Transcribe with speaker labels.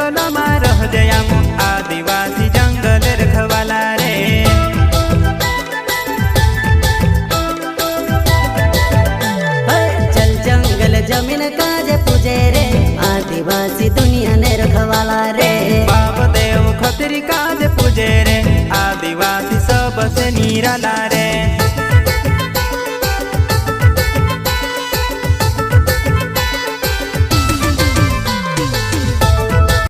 Speaker 1: जंगल में रह जयाम आदिवासी जंगल रखवाला रे।
Speaker 2: चल जंगल जमीन काज पूजे रे आदिवासी दुनिया ने रखवाला रे।
Speaker 1: बाप देव खतरी काज पूजे रे आदिवासी सबसे निराला रे।